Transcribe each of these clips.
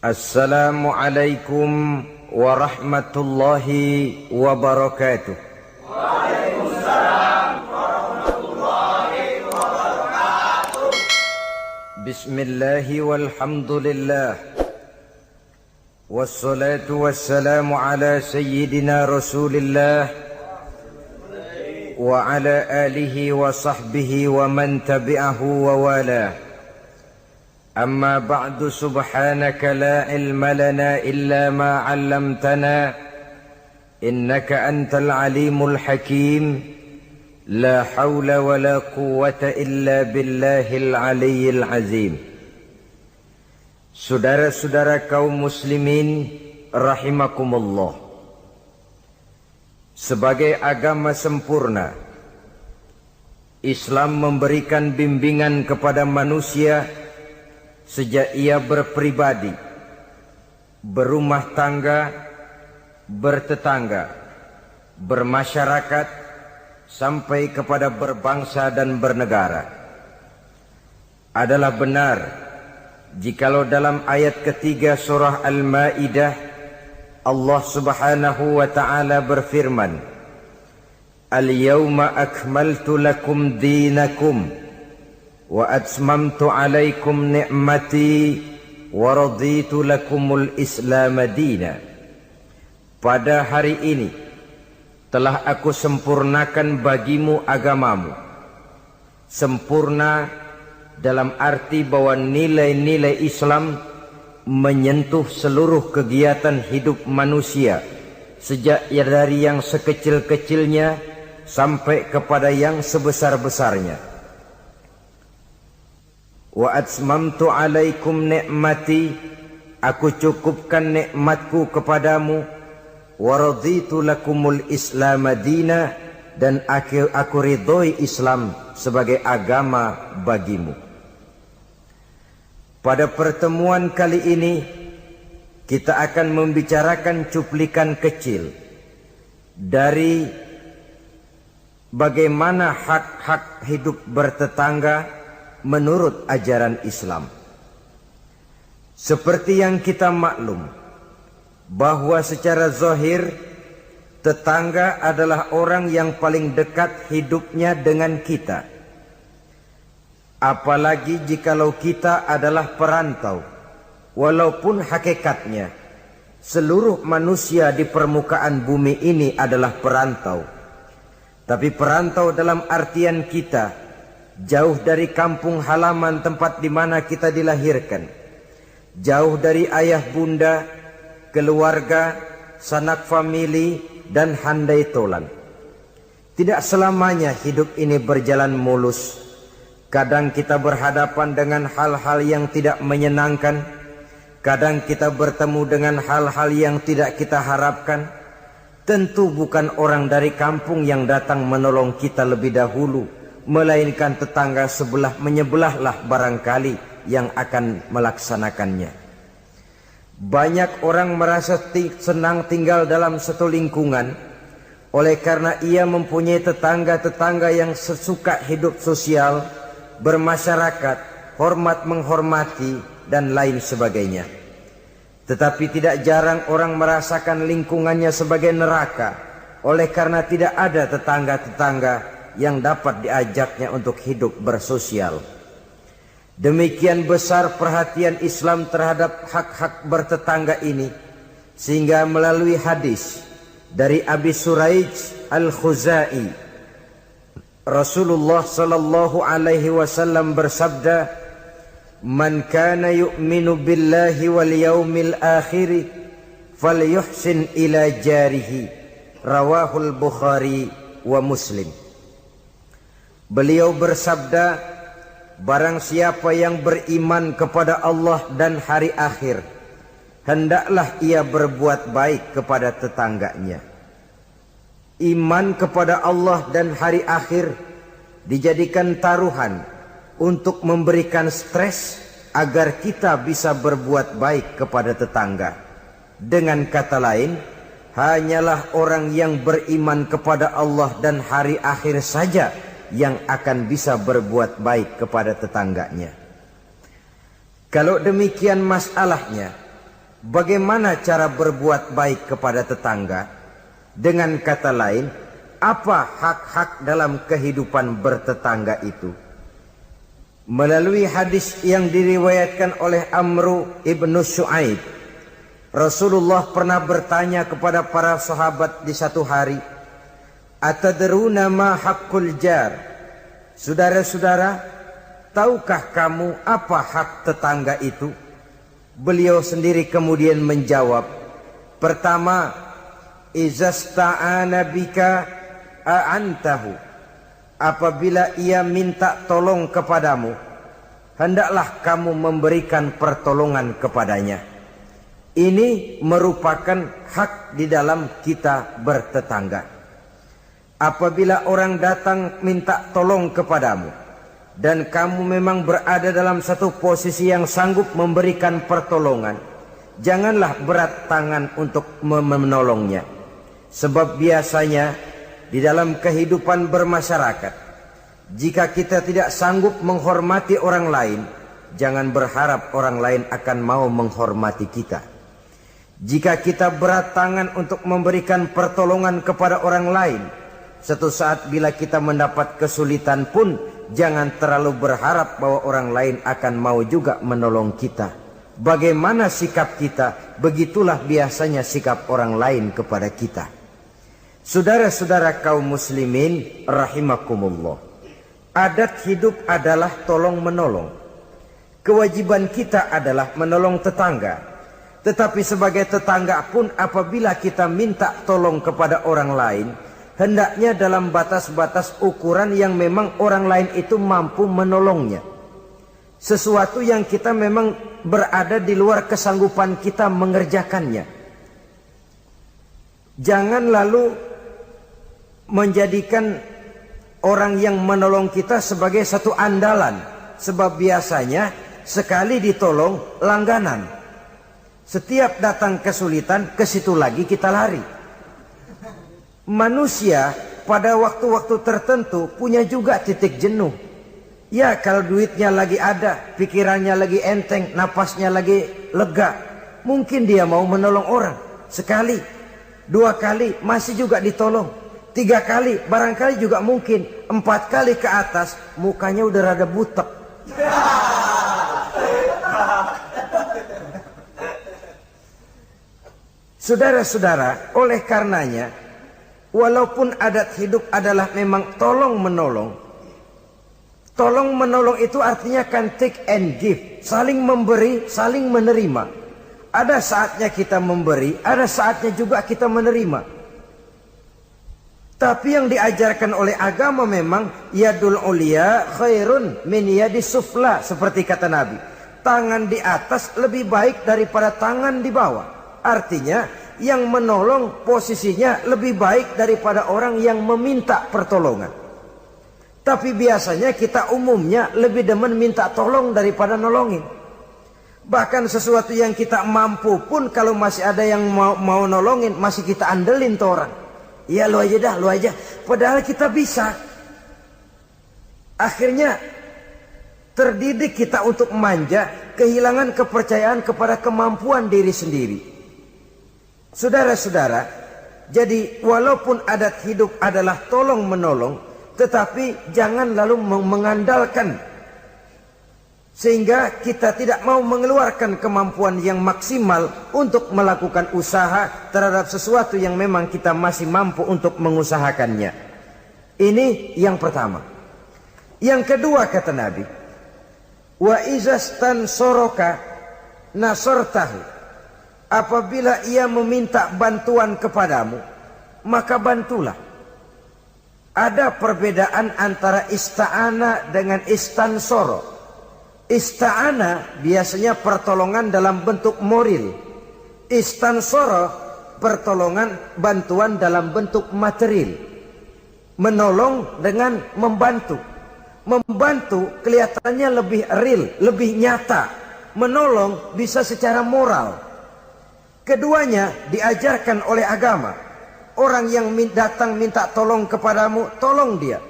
Assalamualaikum warahmatullahi wabarakatuh. Waalaikumsalam warahmatullahi wabarakatuh. Bismillahi walhamdulillah. Wassalatu wassalamu ala sayyidina Rasulillah wa ala alihi wa sahbihi wa man tabi'ahu wa wala. Amma ba'du, subhanaka la ilma lana illa ma 'allamtana innaka antal alimul hakim. La hawla wa la quwwata illa billahil aliyyil azim. Saudara-saudara kaum muslimin rahimakumullah, sebagai agama sempurna, Islam memberikan bimbingan kepada manusia sejak ia berpribadi, berumah tangga, bertetangga, bermasyarakat, sampai kepada berbangsa dan bernegara. Adalah benar jikalau dalam ayat ketiga surah Al-Maidah Allah Subhanahu wa ta'ala berfirman, Al-yawma akmaltu lakum dinakum wa atmamtu alaikum ni'mati wa raditu lakumul islam dina. Pada hari ini telah aku sempurnakan bagimu agamamu. Sempurna dalam arti bahwa nilai-nilai Islam menyentuh seluruh kegiatan hidup manusia, sejak dari yang sekecil-kecilnya sampai kepada yang sebesar-besarnya. Wa atmamtu alaikum ni'mati, aku cukupkan nikmatku kepadamu. Wa raditu lakumul islam dina, dan aku ridhoi Islam sebagai agama bagimu. Pada pertemuan kali ini kita akan membicarakan cuplikan kecil dari bagaimana hak-hak hidup bertetangga menurut ajaran Islam. Seperti yang kita maklum bahwa secara zahir tetangga adalah orang yang paling dekat hidupnya dengan kita. Apalagi jikalau kita adalah perantau, walaupun hakikatnya seluruh manusia di permukaan bumi ini adalah perantau. Tapi perantau dalam artian kita jauh dari kampung halaman tempat di mana kita dilahirkan, jauh dari ayah bunda, keluarga, sanak famili, dan handai tolan. Tidak selamanya hidup ini berjalan mulus. Kadang kita berhadapan dengan hal-hal yang tidak menyenangkan. Kadang kita bertemu dengan hal-hal yang tidak kita harapkan. Tentu bukan orang dari kampung yang datang menolong kita lebih dahulu, melainkan tetangga sebelah menyebelahlah barangkali yang akan melaksanakannya. Banyak orang merasa senang tinggal dalam satu lingkungan oleh karena ia mempunyai tetangga-tetangga yang sesuka hidup sosial, bermasyarakat, hormat menghormati, dan lain sebagainya. Tetapi tidak jarang orang merasakan lingkungannya sebagai neraka oleh karena tidak ada tetangga-tetangga yang dapat diajaknya untuk hidup bersosial. Demikian besar perhatian Islam terhadap hak-hak bertetangga ini, sehingga melalui hadis dari Abi Suraij Al-Khuzai, Rasulullah sallallahu alaihi wasallam bersabda, "Man kana yu'minu billahi wal yaumil akhir falyuhsin ila jarihi." Rawahul Bukhari wa Muslim. Beliau bersabda, barang siapa yang beriman kepada Allah dan hari akhir, hendaklah ia berbuat baik kepada tetangganya. Iman kepada Allah dan hari akhir dijadikan taruhan untuk memberikan stres agar kita bisa berbuat baik kepada tetangga. Dengan kata lain, hanyalah orang yang beriman kepada Allah dan hari akhir saja yang akan bisa berbuat baik kepada tetangganya. Kalau demikian masalahnya, bagaimana cara berbuat baik kepada tetangga? Dengan kata lain, apa hak-hak dalam kehidupan bertetangga itu? Melalui hadis yang diriwayatkan oleh Amru ibnu Shu'aib, Rasulullah pernah bertanya kepada para sahabat di satu hari, "Atadruna ma haqqul jar?" Saudara-saudara, tahukah kamu apa hak tetangga itu? Beliau sendiri kemudian menjawab, pertama, izasta'ana bika a'antahu. Apabila ia minta tolong kepadamu, hendaklah kamu memberikan pertolongan kepadanya. Ini merupakan hak di dalam kita bertetangga. Apabila orang datang minta tolong kepadamu dan kamu memang berada dalam satu posisi yang sanggup memberikan pertolongan, janganlah berat tangan untuk menolongnya. Sebab biasanya di dalam kehidupan bermasyarakat, jika kita tidak sanggup menghormati orang lain, jangan berharap orang lain akan mau menghormati kita. Jika kita berat tangan untuk memberikan pertolongan kepada orang lain, suatu saat bila kita mendapat kesulitan pun, jangan terlalu berharap bahwa orang lain akan mau juga menolong kita. Bagaimana sikap kita, begitulah biasanya sikap orang lain kepada kita. Saudara-saudara kaum muslimin rahimakumullah, adat hidup adalah tolong menolong. Kewajiban kita adalah menolong tetangga. Tetapi sebagai tetangga pun, apabila kita minta tolong kepada orang lain, hendaknya dalam batas-batas ukuran yang memang orang lain itu mampu menolongnya. Sesuatu yang kita memang berada di luar kesanggupan kita mengerjakannya. Jangan lalu menjadikan orang yang menolong kita sebagai satu andalan. Sebab biasanya sekali ditolong langganan. Setiap datang kesulitan, ke situ lagi kita lari. Manusia pada waktu-waktu tertentu punya juga titik jenuh. Ya, kalau duitnya lagi ada, pikirannya lagi enteng, napasnya lagi lega, mungkin dia mau menolong orang. Sekali, dua kali masih juga ditolong. 3 kali barangkali juga mungkin. 4 kali ke atas mukanya udah rada butek. Saudara-saudara, oleh karenanya, walaupun adat hidup adalah memang tolong menolong, tolong menolong itu artinya kan take and give, saling memberi, saling menerima. Ada saatnya kita memberi, ada saatnya juga kita menerima. Tapi yang diajarkan oleh agama memang yadul ulia khairun min yadis sufla, seperti kata Nabi. Tangan di atas lebih baik daripada tangan di bawah. Artinya yang menolong posisinya lebih baik daripada orang yang meminta pertolongan. Tapi biasanya kita umumnya lebih demen minta tolong daripada nolongin. Bahkan sesuatu yang kita mampu pun, kalau masih ada yang mau nolongin, masih kita andelin tuh orang. Ya lu aja dah, lu aja. Padahal kita bisa. Akhirnya terdidik kita untuk manja, kehilangan kepercayaan kepada kemampuan diri sendiri. Saudara-saudara, jadi walaupun adat hidup adalah tolong menolong, tetapi jangan lalu mengandalkan sehingga kita tidak mau mengeluarkan kemampuan yang maksimal untuk melakukan usaha terhadap sesuatu yang memang kita masih mampu untuk mengusahakannya. Ini yang pertama. Yang kedua kata Nabi, wa izastan soroka nasortahu. Apabila ia meminta bantuan kepadamu, maka bantulah. Ada perbedaan antara ista'ana dengan istansoro. Ista'ana biasanya pertolongan dalam bentuk moral. Istansoro pertolongan bantuan dalam bentuk material. Menolong dengan membantu. Membantu kelihatannya lebih real, lebih nyata. Menolong bisa secara moral. Keduanya diajarkan oleh agama. Orang yang datang minta tolong kepadamu, tolong dia.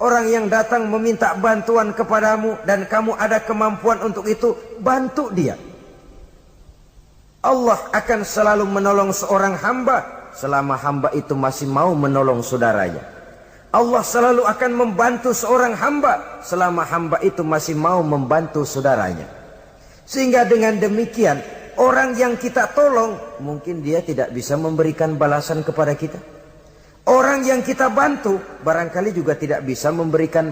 Orang yang datang meminta bantuan kepadamu dan kamu ada kemampuan untuk itu, bantu dia. Allah akan selalu menolong seorang hamba selama hamba itu masih mau menolong saudaranya. Allah selalu akan membantu seorang hamba selama hamba itu masih mau membantu saudaranya. Sehingga dengan demikian, orang yang kita tolong mungkin dia tidak bisa memberikan balasan kepada kita. Orang yang kita bantu barangkali juga tidak bisa memberikan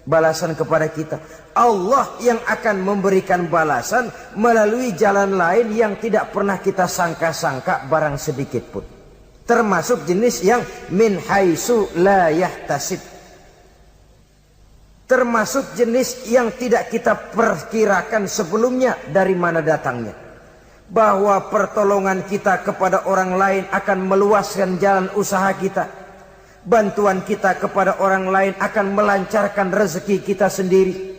balasan kepada kita. Allah yang akan memberikan balasan melalui jalan lain yang tidak pernah kita sangka-sangka barang sedikit pun. Termasuk jenis yang min haitsu la yahtasib. Termasuk jenis yang tidak kita perkirakan sebelumnya dari mana datangnya. Bahwa pertolongan kita kepada orang lain akan meluaskan jalan usaha kita. Bantuan kita kepada orang lain akan melancarkan rezeki kita sendiri.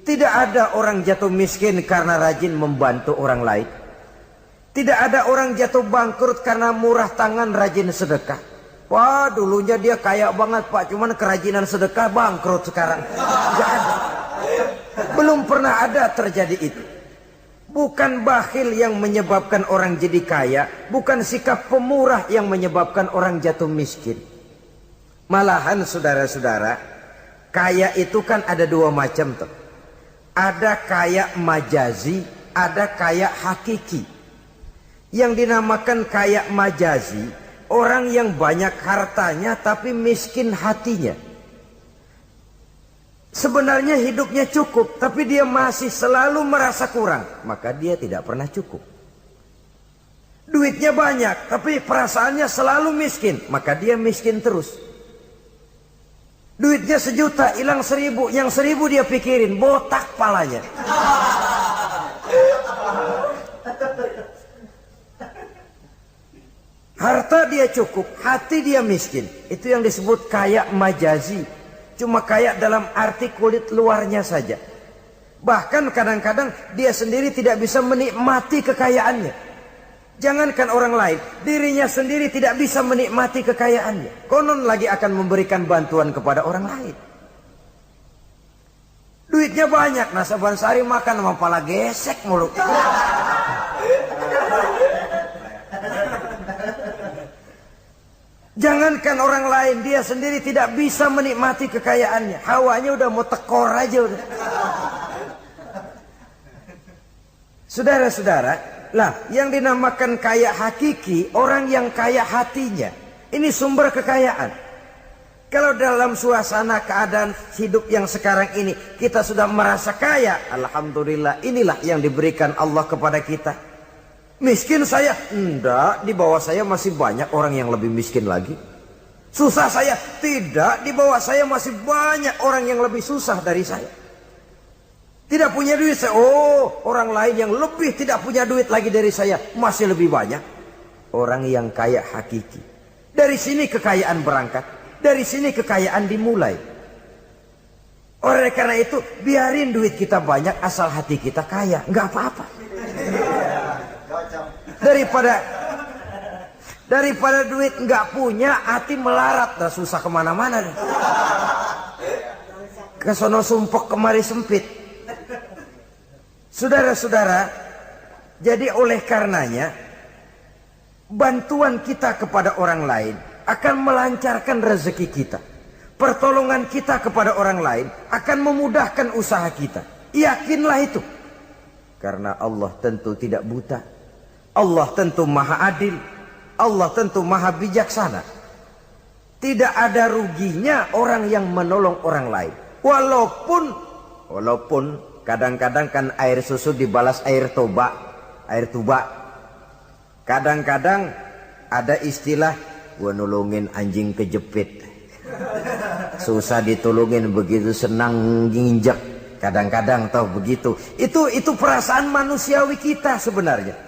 Tidak ada orang jatuh miskin karena rajin membantu orang lain. Tidak ada orang jatuh bangkrut karena murah tangan rajin sedekah. Wah, dulunya dia kaya banget Pak, cuman kerajinan sedekah bangkrut sekarang. Tidak ada. Belum pernah ada terjadi itu. Bukan bakhil yang menyebabkan orang jadi kaya, bukan sikap pemurah yang menyebabkan orang jatuh miskin. Malahan saudara-saudara, kaya itu kan ada dua macam tuh. Ada kaya majazi, ada kaya hakiki. Yang dinamakan kaya majazi, orang yang banyak hartanya tapi miskin hatinya. Sebenarnya hidupnya cukup, tapi dia masih selalu merasa kurang, maka dia tidak pernah cukup. Duitnya banyak, tapi perasaannya selalu miskin, maka dia miskin terus. Duitnya 1 juta, hilang 1.000, yang 1.000 dia pikirin, botak palanya. Harta dia cukup, hati dia miskin. Itu yang disebut kaya majazi. Cuma kaya dalam arti kulit luarnya saja. Bahkan kadang-kadang dia sendiri tidak bisa menikmati kekayaannya. Jangankan orang lain, dirinya sendiri tidak bisa menikmati kekayaannya. Konon lagi akan memberikan bantuan kepada orang lain. Duitnya banyak, nah saban sehari makan sama pala gesek mulu. Jangankan orang lain, dia sendiri tidak bisa menikmati kekayaannya. Hawanya udah mau tekor aja udah. Saudara-saudara, lah yang dinamakan kaya hakiki, orang yang kaya hatinya. Ini sumber kekayaan. Kalau dalam suasana keadaan hidup yang sekarang ini kita sudah merasa kaya, alhamdulillah, inilah yang diberikan Allah kepada kita. Miskin saya? Enggak, di bawah saya masih banyak orang yang lebih miskin lagi. Susah saya? Tidak, di bawah saya masih banyak orang yang lebih susah dari saya. Tidak punya duit saya, oh orang lain yang lebih tidak punya duit lagi dari saya masih lebih banyak. Orang yang kaya hakiki. Dari sini kekayaan berangkat, dari sini kekayaan dimulai. Oleh karena itu biarin duit kita banyak asal hati kita kaya, nggak apa-apa. Daripada duit nggak punya, hati melarat, dah susah kemana-mana. Kesono sumpok kemari sempit. Saudara-saudara, jadi oleh karenanya bantuan kita kepada orang lain akan melancarkan rezeki kita. Pertolongan kita kepada orang lain akan memudahkan usaha kita. Yakinlah itu. Karena Allah tentu tidak buta. Allah tentu maha adil. Allah tentu maha bijaksana. Tidak ada ruginya orang yang menolong orang lain. Walaupun kadang-kadang kan air susu dibalas air tuba. Kadang-kadang ada istilah, gua nolongin anjing kejepit. Susah ditolongin, begitu senang nginjek. Kadang-kadang tahu begitu. Itu perasaan manusiawi kita sebenarnya.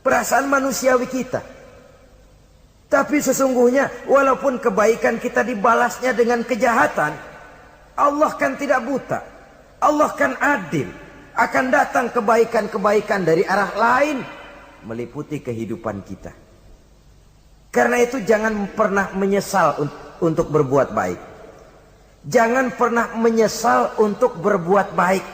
Perasaan manusiawi kita. Tapi sesungguhnya walaupun kebaikan kita dibalasnya dengan kejahatan, Allah kan tidak buta. Allah kan adil. Akan datang kebaikan-kebaikan dari arah lain meliputi kehidupan kita. Karena itu jangan pernah menyesal untuk berbuat baik. Jangan pernah menyesal untuk berbuat baik.